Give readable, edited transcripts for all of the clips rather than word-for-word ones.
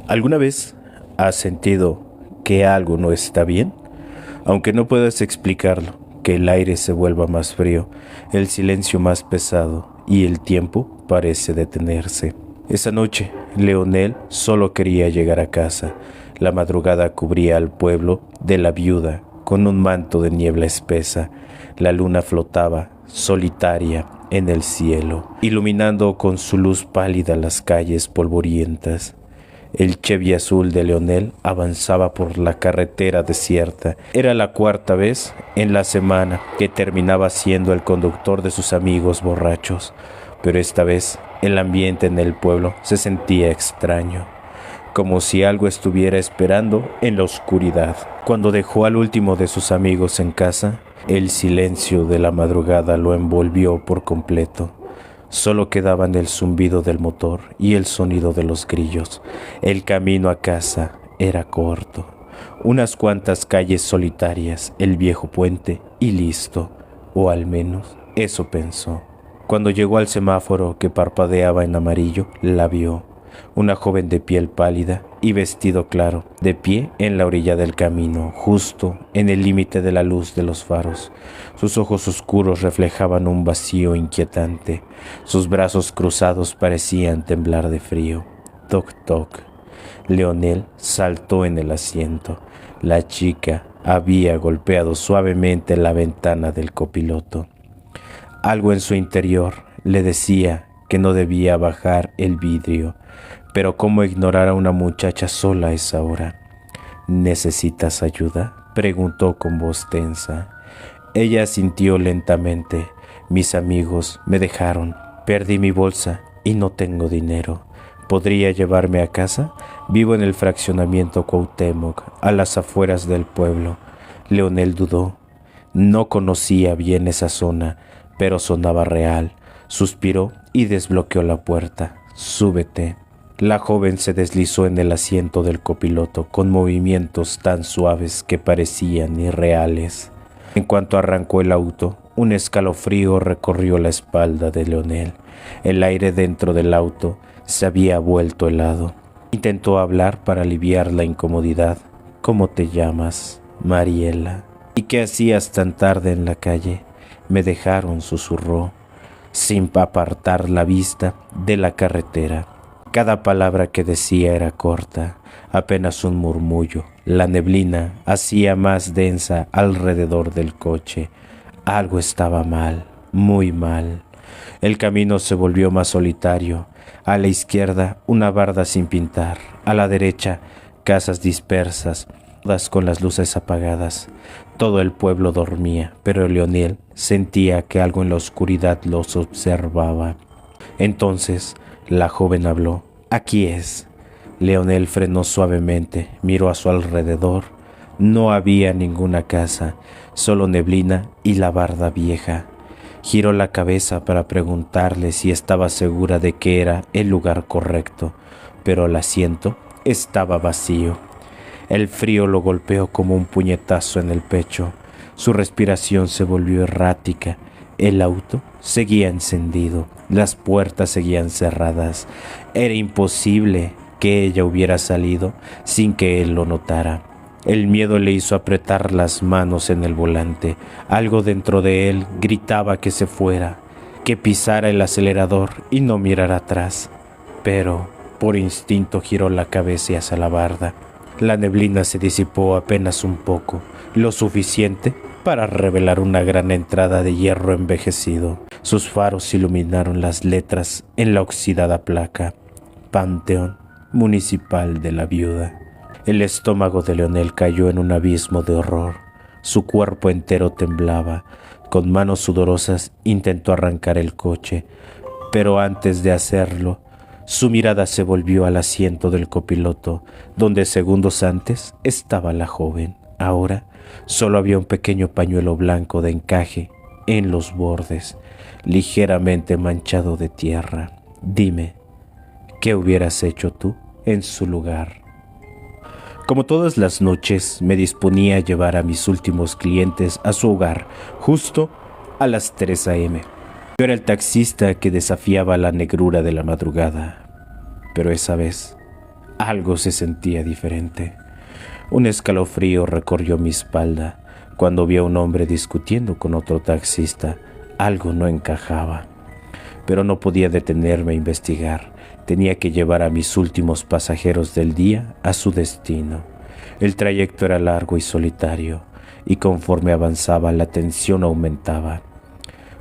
¿Alguna vez has sentido que algo no está bien? Aunque no puedas explicarlo, que el aire se vuelva más frío, el silencio más pesado y el tiempo parece detenerse. Esa noche, Leonel solo quería llegar a casa. La madrugada cubría al pueblo de la viuda con un manto de niebla espesa. La luna flotaba, solitaria, en el cielo, iluminando con su luz pálida las calles polvorientas. El Chevy azul de Leonel avanzaba por la carretera desierta. Era la cuarta vez en la semana que terminaba siendo el conductor de sus amigos borrachos, pero esta vez el ambiente en el pueblo se sentía extraño, como si algo estuviera esperando en la oscuridad. Cuando dejó al último de sus amigos en casa, el silencio de la madrugada lo envolvió por completo. Solo quedaban el zumbido del motor y el sonido de los grillos. El camino a casa era corto. Unas cuantas calles solitarias, el viejo puente y listo. O al menos eso pensó. Cuando llegó al semáforo que parpadeaba en amarillo, la vio. Una joven de piel pálida y vestido claro, de pie en la orilla del camino, justo en el límite de la luz de los faros. Sus ojos oscuros reflejaban un vacío inquietante. Sus brazos cruzados parecían temblar de frío. Toc, toc. Leonel saltó en el asiento. La chica había golpeado suavemente la ventana del copiloto. Algo en su interior le decía que no debía bajar el vidrio. Pero ¿cómo ignorar a una muchacha sola a esa hora? ¿Necesitas ayuda?, preguntó con voz tensa. Ella asintió lentamente. Mis amigos me dejaron. Perdí mi bolsa y no tengo dinero. ¿Podría llevarme a casa? Vivo en el fraccionamiento Cuauhtémoc, a las afueras del pueblo. Leonel dudó. No conocía bien esa zona, pero sonaba real. Suspiró y desbloqueó la puerta. Súbete. La joven se deslizó en el asiento del copiloto con movimientos tan suaves que parecían irreales. En cuanto arrancó el auto, un escalofrío recorrió la espalda de Leonel. El aire dentro del auto se había vuelto helado. Intentó hablar para aliviar la incomodidad. ¿Cómo te llamas? Mariela. ¿Y qué hacías tan tarde en la calle? Me dejaron, susurró, sin apartar la vista de la carretera. Cada palabra que decía era corta, apenas un murmullo. La neblina hacía más densa alrededor del coche. Algo estaba mal, muy mal. El camino se volvió más solitario. A la izquierda, una barda sin pintar. A la derecha, casas dispersas, todas con las luces apagadas. Todo el pueblo dormía, pero Leonel sentía que algo en la oscuridad los observaba. Entonces, la joven habló. Aquí es. Leonel frenó suavemente, miró a su alrededor. No había ninguna casa, solo neblina y la barda vieja. Giró la cabeza para preguntarle si estaba segura de que era el lugar correcto, pero el asiento estaba vacío. El frío lo golpeó como un puñetazo en el pecho. Su respiración se volvió errática. El auto seguía encendido, las puertas seguían cerradas. Era imposible que ella hubiera salido sin que él lo notara. El miedo le hizo apretar las manos en el volante. Algo dentro de él gritaba que se fuera, que pisara el acelerador y no mirara atrás. Pero por instinto giró la cabeza hacia la barda. La neblina se disipó apenas un poco, lo suficiente para revelar una gran entrada de hierro envejecido. Sus faros iluminaron las letras en la oxidada placa. Panteón Municipal de la Viuda. El estómago de Leonel cayó en un abismo de horror. Su cuerpo entero temblaba. Con manos sudorosas intentó arrancar el coche, pero antes de hacerlo, su mirada se volvió al asiento del copiloto, donde segundos antes estaba la joven. Ahora solo había un pequeño pañuelo blanco de encaje en los bordes, ligeramente manchado de tierra. Dime, ¿qué hubieras hecho tú en su lugar? Como todas las noches, me disponía a llevar a mis últimos clientes a su hogar, justo a las 3 a.m. Yo era el taxista que desafiaba la negrura de la madrugada, pero esa vez Algo se sentía diferente. Un escalofrío recorrió mi espalda cuando vi a un hombre discutiendo con otro taxista. Algo no encajaba, pero no podía detenerme a investigar. Tenía que llevar a mis últimos pasajeros del día a su destino. El trayecto era largo y solitario, y conforme avanzaba la tensión aumentaba.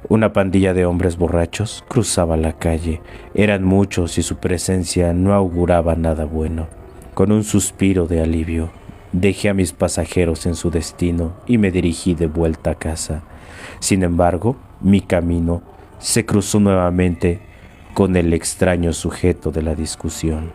Una pandilla de hombres borrachos cruzaba la calle. Eran muchos y su presencia no auguraba nada bueno. Con un suspiro de alivio, dejé a mis pasajeros en su destino y me dirigí de vuelta a casa. Sin embargo, mi camino se cruzó nuevamente con el extraño sujeto de la discusión.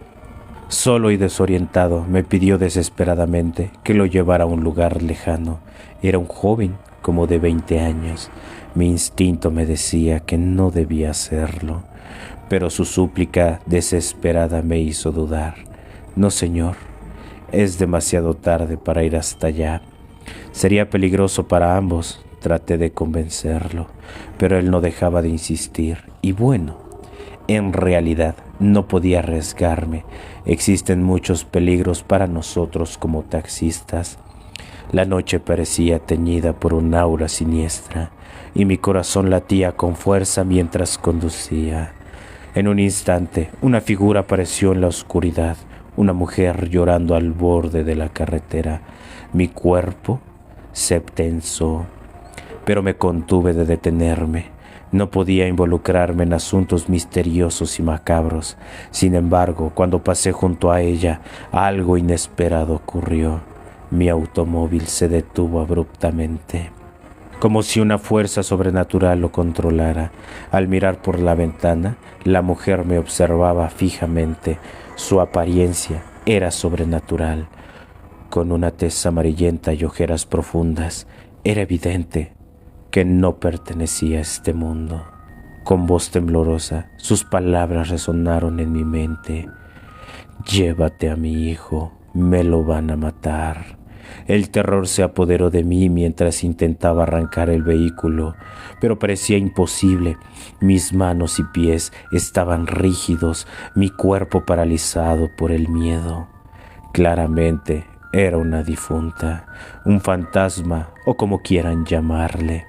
Solo y desorientado, me pidió desesperadamente que lo llevara a un lugar lejano. Era un joven, como de 20 años. Mi instinto me decía que no debía hacerlo, pero su súplica desesperada me hizo dudar. No, señor, es demasiado tarde para ir hasta allá. Sería peligroso para ambos. Traté de convencerlo, pero él no dejaba de insistir. Y bueno, en realidad no podía arriesgarme. Existen muchos peligros para nosotros como taxistas. La noche parecía teñida por un aura siniestra y mi corazón latía con fuerza mientras conducía. En un instante, una figura apareció en la oscuridad, una mujer llorando al borde de la carretera. Mi cuerpo se tensó, pero me contuve de detenerme. No podía involucrarme en asuntos misteriosos y macabros. Sin embargo, cuando pasé junto a ella, algo inesperado ocurrió. Mi automóvil se detuvo abruptamente, como si una fuerza sobrenatural lo controlara. Al mirar por la ventana, la mujer me observaba fijamente. Su apariencia era sobrenatural, con una tez amarillenta y ojeras profundas. Era evidente que no pertenecía a este mundo. Con voz temblorosa, sus palabras resonaron en mi mente. Llévate a mi hijo, me lo van a matar. El terror se apoderó de mí mientras intentaba arrancar el vehículo, pero parecía imposible. Mis manos y pies estaban rígidos, mi cuerpo paralizado por el miedo. Claramente era una difunta, un fantasma o como quieran llamarle.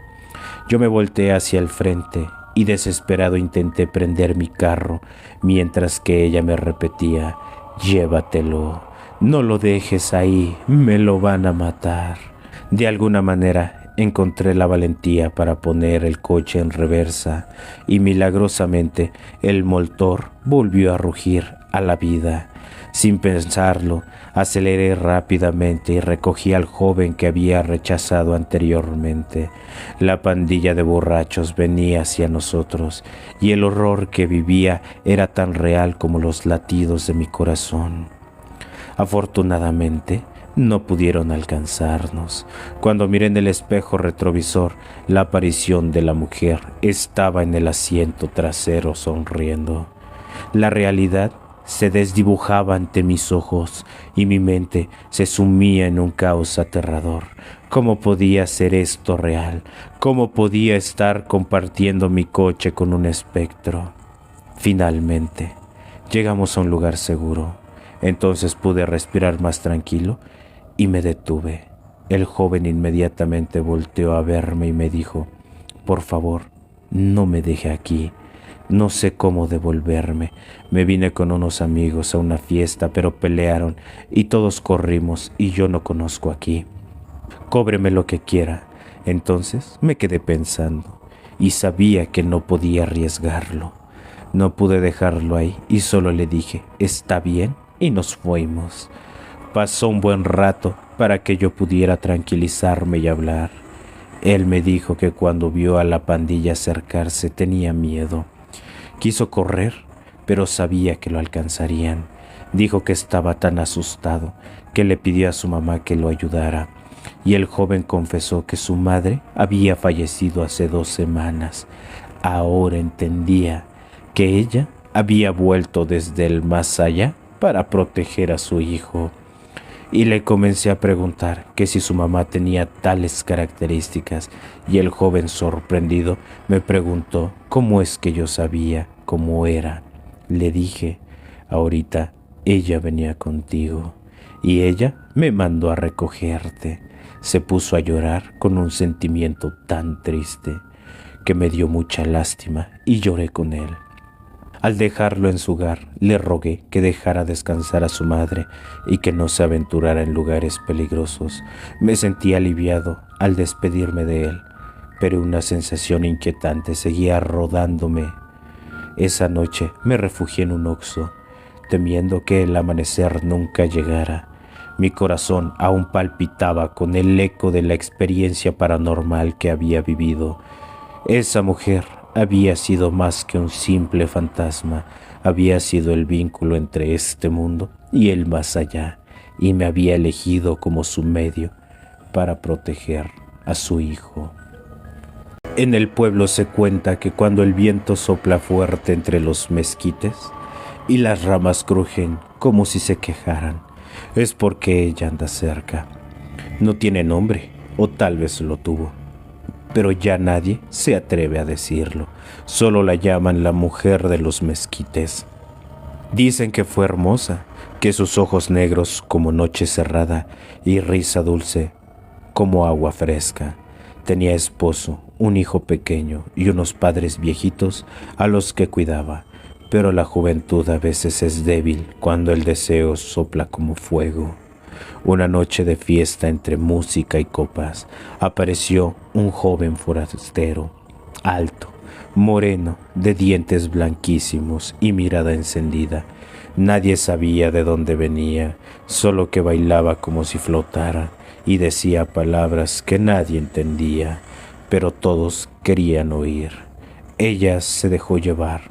Yo me volteé hacia el frente y desesperado intenté prender mi carro mientras que ella me repetía: llévatelo, no lo dejes ahí, me lo van a matar. De alguna manera encontré la valentía para poner el coche en reversa y milagrosamente el motor volvió a rugir a la vida. Sin pensarlo, aceleré rápidamente y recogí al joven que había rechazado anteriormente. La pandilla de borrachos venía hacia nosotros y el horror que vivía era tan real como los latidos de mi corazón. Afortunadamente, no pudieron alcanzarnos. Cuando miré en el espejo retrovisor, la aparición de la mujer estaba en el asiento trasero sonriendo. La realidad se desdibujaba ante mis ojos y mi mente se sumía en un caos aterrador. ¿Cómo podía ser esto real? ¿Cómo podía estar compartiendo mi coche con un espectro? Finalmente, llegamos a un lugar seguro. Entonces pude respirar más tranquilo y me detuve. El joven inmediatamente volteó a verme y me dijo: por favor, no me deje aquí. No sé cómo devolverme. Me vine con unos amigos a una fiesta, pero pelearon y todos corrimos y yo no conozco aquí. Cóbreme lo que quiera. Entonces me quedé pensando y sabía que no podía arriesgarlo. No pude dejarlo ahí y solo le dije: está bien, y nos fuimos. Pasó un buen rato para que yo pudiera tranquilizarme y hablar. Él me dijo que cuando vio a la pandilla acercarse tenía miedo. Quiso correr, pero sabía que lo alcanzarían. Dijo que estaba tan asustado que le pidió a su mamá que lo ayudara. Y el joven confesó que su madre había fallecido hace 2 semanas. Ahora entendía que ella había vuelto desde el más allá para proteger a su hijo. Y le comencé a preguntar que si su mamá tenía tales características, y el joven, sorprendido, me preguntó cómo es que yo sabía cómo era. Le dije: ahorita ella venía contigo y ella me mandó a recogerte. Se puso a llorar con un sentimiento tan triste que me dio mucha lástima y lloré con él. Al dejarlo en su hogar, le rogué que dejara descansar a su madre y que no se aventurara en lugares peligrosos. Me sentí aliviado al despedirme de él, pero una sensación inquietante seguía rodándome. Esa noche me refugié en un oxo, temiendo que el amanecer nunca llegara. Mi corazón aún palpitaba con el eco de la experiencia paranormal que había vivido. Esa mujer había sido más que un simple fantasma, había sido el vínculo entre este mundo y el más allá, y me había elegido como su medio para proteger a su hijo. En el pueblo se cuenta que cuando el viento sopla fuerte entre los mezquites y las ramas crujen como si se quejaran, es porque ella anda cerca. No tiene nombre, o tal vez lo tuvo, pero ya nadie se atreve a decirlo. Solo la llaman la mujer de los mezquites. Dicen que fue hermosa, que sus ojos negros como noche cerrada y risa dulce como agua fresca. Tenía esposo, un hijo pequeño y unos padres viejitos a los que cuidaba. Pero la juventud a veces es débil cuando el deseo sopla como fuego. Una noche de fiesta entre música y copas, apareció un joven forastero, alto, moreno, de dientes blanquísimos y mirada encendida. Nadie sabía de dónde venía, solo que bailaba como si flotara y decía palabras que nadie entendía, pero todos querían oír. Ella se dejó llevar.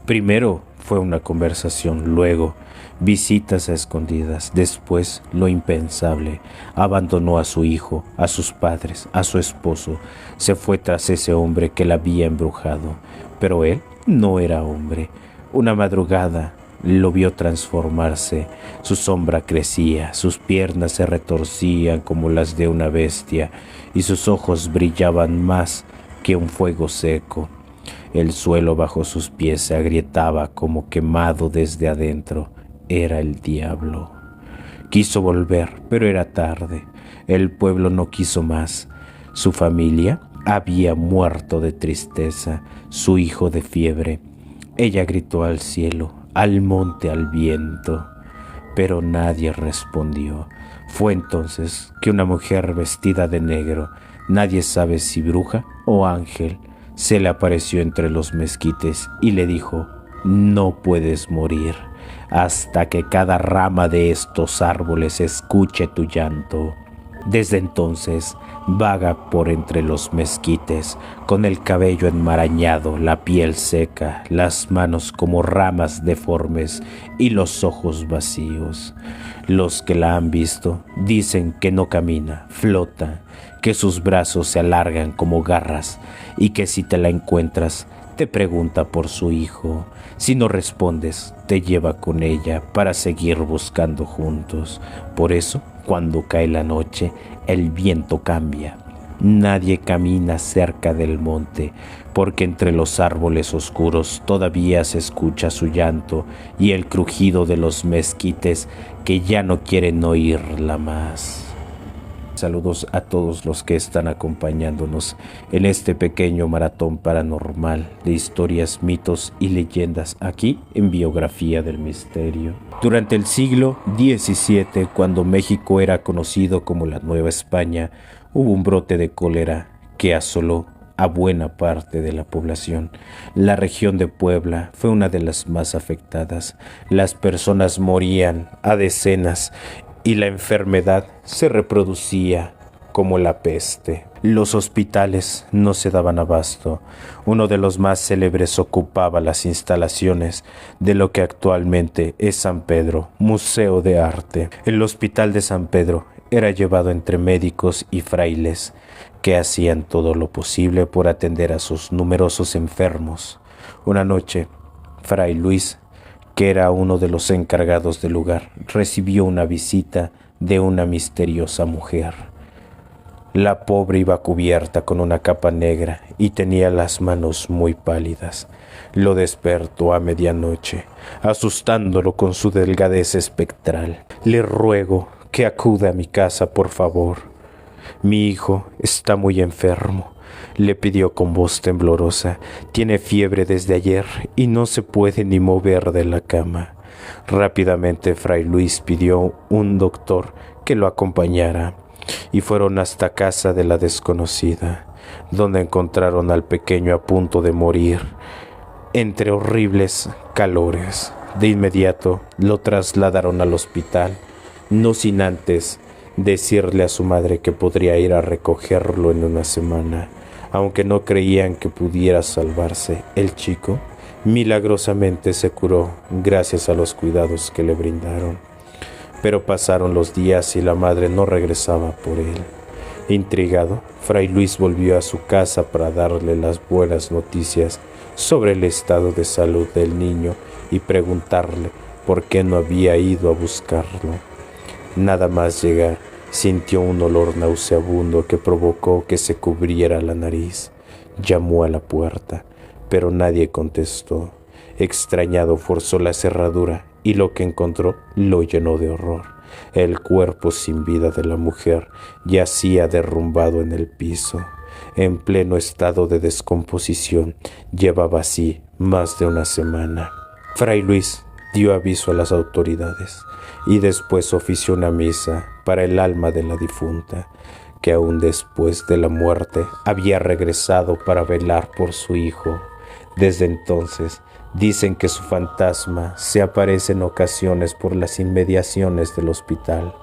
Primero fue una conversación, luego visitas a escondidas, después lo impensable. Abandonó a su hijo, a sus padres, a su esposo. Se fue tras ese hombre que la había embrujado, pero él no era hombre. Una madrugada lo vio transformarse. Su sombra crecía, sus piernas se retorcían como las de una bestia y sus ojos brillaban más que un fuego seco. El suelo bajo sus pies se agrietaba como quemado desde adentro. Era el diablo. Quiso volver, pero era tarde. El pueblo no quiso más. Su familia había muerto de tristeza, su hijo de fiebre. Ella gritó al cielo, al monte, al viento, pero nadie respondió. Fue entonces que una mujer vestida de negro, nadie sabe si bruja o ángel, se le apareció entre los mezquites y le dijo: no puedes morir hasta que cada rama de estos árboles escuche tu llanto. Desde entonces vaga por entre los mezquites, con el cabello enmarañado, la piel seca, las manos como ramas deformes y los ojos vacíos. Los que la han visto dicen que no camina, flota, que sus brazos se alargan como garras y que si te la encuentras te pregunta por su hijo. Si no respondes, te lleva con ella para seguir buscando juntos. Por eso, cuando cae la noche, el viento cambia. Nadie camina cerca del monte, porque entre los árboles oscuros todavía se escucha su llanto y el crujido de los mezquites que ya no quieren oírla más. Saludos a todos los que están acompañándonos en este pequeño maratón paranormal de historias, mitos y leyendas aquí en Biografía del Misterio. Durante el siglo XVII, cuando México era conocido como la Nueva España, hubo un brote de cólera que asoló a buena parte de la población. La región de Puebla fue una de las más afectadas. Las personas morían a decenas y la enfermedad se reproducía como la peste. Los hospitales no se daban abasto. Uno de los más célebres ocupaba las instalaciones de lo que actualmente es San Pedro, Museo de Arte. El Hospital de San Pedro era llevado entre médicos y frailes que hacían todo lo posible por atender a sus numerosos enfermos. Una noche, Fray Luis, que era uno de los encargados del lugar, recibió una visita de una misteriosa mujer. La pobre iba cubierta con una capa negra y tenía las manos muy pálidas. lo despertó a medianoche, asustándolo con su delgadez espectral. Le ruego que acuda a mi casa, por favor. Mi hijo está muy enfermo, le pidió con voz temblorosa. Tiene fiebre desde ayer y no se puede ni mover de la cama. Rápidamente Fray Luis pidió un doctor que lo acompañara y fueron hasta casa de la desconocida, donde encontraron al pequeño a punto de morir entre horribles calores. De inmediato lo trasladaron al hospital, no sin antes decirle a su madre que podría ir a recogerlo en una semana. Aunque no creían que pudiera salvarse, el chico milagrosamente se curó gracias a los cuidados que le brindaron. Pero pasaron los días y la madre no regresaba por él. Intrigado, Fray Luis volvió a su casa para darle las buenas noticias sobre el estado de salud del niño y preguntarle por qué no había ido a buscarlo. Nada más llegar, sintió un olor nauseabundo que provocó que se cubriera la nariz. Llamó a la puerta, pero nadie contestó. Extrañado, forzó la cerradura y lo que encontró lo llenó de horror. El cuerpo sin vida de la mujer yacía derrumbado en el piso, en pleno estado de descomposición. Llevaba así más de una semana. Fray Luis dio aviso a las autoridades y después ofició una misa para el alma de la difunta, que aún después de la muerte había regresado para velar por su hijo. Desde entonces dicen que su fantasma se aparece en ocasiones por las inmediaciones del hospital.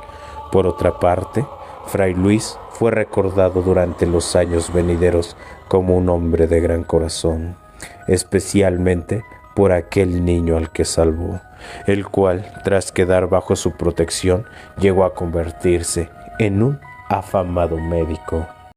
Por otra parte, Fray Luis fue recordado durante los años venideros como un hombre de gran corazón, especialmente por aquel niño al que salvó, el cual, tras quedar bajo su protección, llegó a convertirse en un afamado médico.